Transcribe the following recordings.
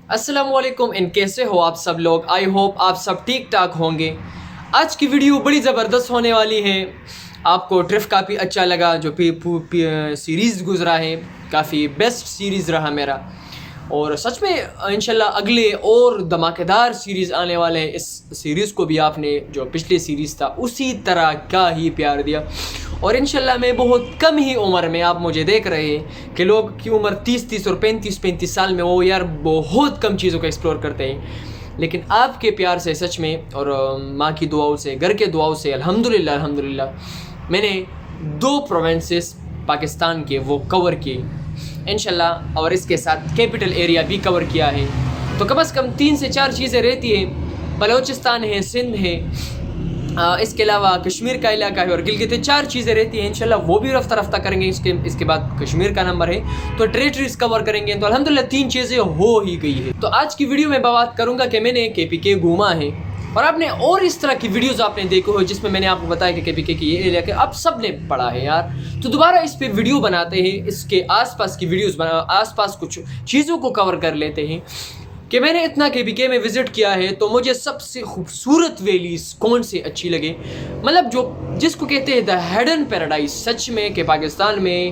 अस्सलाम वालेकुम। इन कैसे हो आप सब लोग? आई होप आप सब ठीक ठाक होंगे। आज की वीडियो बड़ी ज़बरदस्त होने वाली है। आपको ट्रिफ काफ़ी अच्छा लगा, जो सीरीज़ गुजरा है काफ़ी बेस्ट सीरीज़ रहा मेरा, और सच में इंशाल्लाह अगले और धमाकेदार सीरीज़ आने वाले हैं। इस सीरीज़ को भी आपने जो पिछली सीरीज़ था उसी तरह का ही प्यार दिया, और इंशाल्लाह मैं बहुत कम ही उम्र में, आप मुझे देख रहे हैं कि लोग की उम्र 30 और 35 साल में वो यार बहुत कम चीज़ों को एक्सप्लोर करते हैं, लेकिन आपके प्यार से सच में और माँ की दुआओं से, घर के दुआओं से अल्हम्दुलिल्लाह मैंने 2 प्रोविंसेस पाकिस्तान के वो कवर किए इंशाल्लाह, और इसके साथ कैपिटल एरिया भी कवर किया है। तो कम से कम 3 से 4 चीज़ें रहती हैं। बलोचिस्तान है, सिंध है, इसके अलावा कश्मीर का इलाका है और गिलगित, 4 चीज़ें रहती हैं। इंशाल्लाह वो भी रफ्ता रफ्ता करेंगे। इसके बाद कश्मीर का नंबर है तो टेरिटरीज कवर करेंगे। तो अल्हम्दुलिल्लाह 3 चीज़ें हो ही गई है। तो आज की वीडियो में बात करूँगा कि मैंने KPK घूमा है, और आपने और इस तरह की वीडियोस आपने देखो हो जिसमें मैंने आपको बताया कि KPK की ये एरिया आप सब ने पढ़ा है यार। तो दोबारा इस पे वीडियो बनाते हैं, इसके आसपास की वीडियोस आसपास कुछ चीज़ों को कवर कर लेते हैं कि मैंने इतना KPK में विज़िट किया है तो मुझे सबसे खूबसूरत वैलीज़ कौन सी अच्छी लगे, मतलब जो जिसको कहते हैं द हिडन पैराडाइज। सच में कि पाकिस्तान में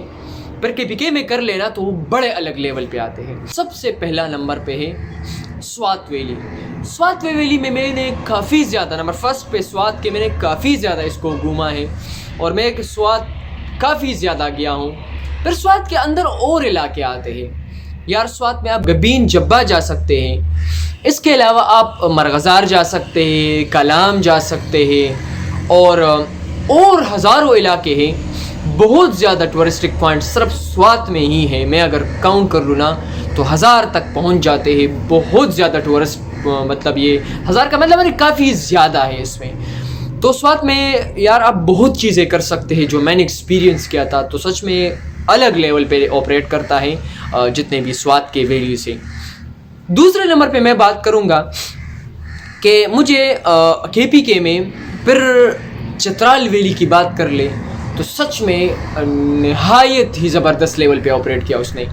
पर KPK में कर लेना तो वो बड़े अलग लेवल पे आते हैं। सबसे पहला नंबर पे है स्वात वैली। स्वात वैली में मैंने काफ़ी ज़्यादा, नंबर फर्स्ट पे स्वात के मैंने काफ़ी ज़्यादा इसको घूमा है, और मैं स्वात काफ़ी ज़्यादा गया हूँ। फिर स्वात के अंदर और इलाके आते हैं यार। स्वात में आप गबीन जब्बा जा सकते हैं, इसके अलावा आप मरगज़ार जा सकते हैं, कलाम जा सकते हैं, और हज़ारों इलाके हैं। बहुत ज़्यादा टूरिस्टिक पॉइंट सिर्फ स्वात में ही है। मैं अगर काउंट कर लूँ ना तो 1000 तक पहुँच जाते हैं। बहुत ज़्यादा टूरिस्ट, मतलब ये 1000 का मतलब काफ़ी ज़्यादा है इसमें। तो स्वात में यार आप बहुत चीज़ें कर सकते हैं जो मैंने एक्सपीरियंस किया था। तो सच में अलग लेवल पे ऑपरेट करता है जितने भी स्वात के वैल्यू से। दूसरे नंबर पे मैं बात करूँगा कि मुझे KPK में फिर चित्राल वैली की बात कर ले तो सच में नहायत ही ज़बरदस्त लेवल पे ऑपरेट किया उसने।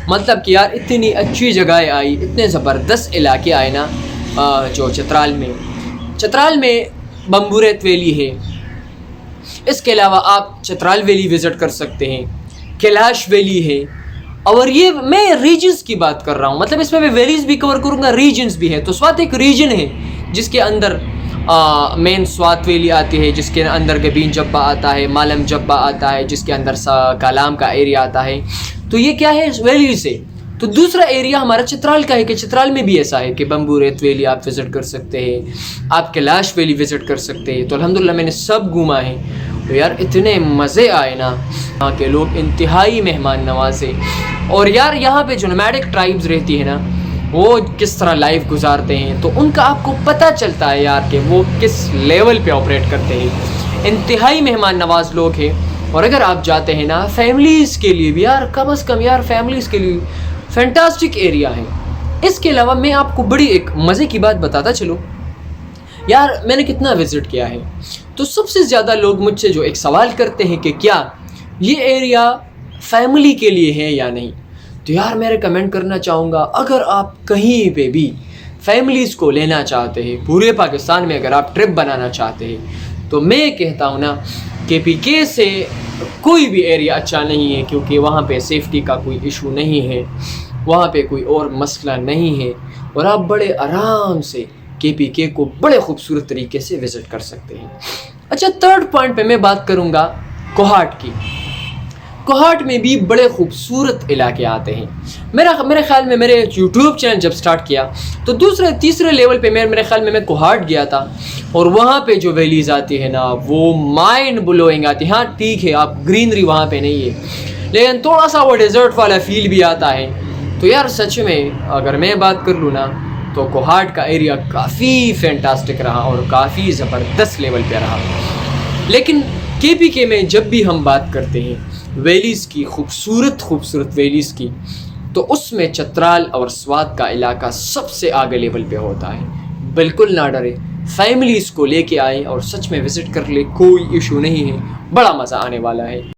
मतलब कि यार इतनी अच्छी जगह आई, इतने ज़बरदस्त इलाके आए ना जो चित्राल में बम्बूरेत वैली है। इसके अलावा आप चित्राल वैली विज़िट कर सकते हैं, कैलाश वैली है, और ये मैं रीजन्स की बात कर रहा हूँ, मतलब इसमें मैं वैलीज भी कवर करूँगा, रीजन्स भी है। तो स्वात एक रीजन है जिसके अंदर मेन स्वात वैली आती है, जिसके अंदर गबीन जब्बा आता है, मालम जब्बा आता है, जिसके अंदर कालाम का एरिया आता है। तो ये क्या है, वैली से। तो दूसरा एरिया हमारा चित्राल का है कि चित्राल में भी ऐसा है कि बम्बूरेत वैली आप विज़िट कर सकते हैं, आप कैलाश वैली विज़िट कर सकते हैं। तो अल्हम्दुलिल्लाह मैंने सब घूमा है। तो यार इतने मज़े आए ना, यहाँ के लोग इंतहाई मेहमान नवाज़े, और यार यहाँ पे जो नोमैडिक ट्राइब्स रहती है ना वो किस तरह लाइफ गुजारते हैं, तो उनका आपको पता चलता है यार कि वो किस लेवल पे ऑपरेट करते हैं। इंतहाई मेहमान नवाज लोग हैं। और अगर आप जाते हैं ना फैमिलीज़ के लिए भी, यार कम से कम यार फैमिलीज़ के लिए फैंटास्टिक एरिया है। इसके अलावा मैं आपको बड़ी एक मज़े की बात बताता चलूँ यार, मैंने कितना विज़िट किया है। तो सबसे ज़्यादा लोग मुझसे जो एक सवाल करते हैं कि क्या ये एरिया फैमिली के लिए है या नहीं, तो यार मैं रिकमेंड करना चाहूँगा, अगर आप कहीं पे भी फैमिलीज़ को लेना चाहते हैं, पूरे पाकिस्तान में अगर आप ट्रिप बनाना चाहते हैं, तो मैं कहता हूँ ना KPK से कोई भी एरिया अच्छा नहीं है, क्योंकि वहाँ पे सेफ्टी का कोई इशू नहीं है, वहाँ पे कोई और मसला नहीं है, और आप बड़े आराम से KPK को बड़े खूबसूरत तरीके से विज़िट कर सकते हैं। अच्छा, थर्ड पॉइंट पे मैं बात करूँगा कोहाट की। कोहाट में भी बड़े खूबसूरत इलाके आते हैं। मेरे ख्याल में मेरे यूट्यूब चैनल जब स्टार्ट किया तो दूसरे तीसरे लेवल पे मेरे ख्याल में मैं कोहाट गया था, और वहाँ पे जो वैलीज़ आती है ना वो माइंड ब्लोइंग आती है। हाँ ठीक है, आप ग्रीनरी वहाँ पे नहीं है, लेकिन थोड़ा सा वो डेजर्ट वाला फील भी आता है। तो यार सच में अगर मैं बात कर लूँ ना तो कोहाट का एरिया काफ़ी फैंटास्टिक रहा और काफ़ी ज़बरदस्त लेवल पे रहा। लेकिन KPK में जब भी हम बात करते हैं वैलीज़ की, खूबसूरत वैलीज़ की, तो उसमें चित्राल और स्वात का इलाका सबसे आगे लेवल पे होता है। बिल्कुल ना डरे, फैमिलीज़ को लेके आए और सच में विज़िट कर ले, कोई इशू नहीं है, बड़ा मज़ा आने वाला है।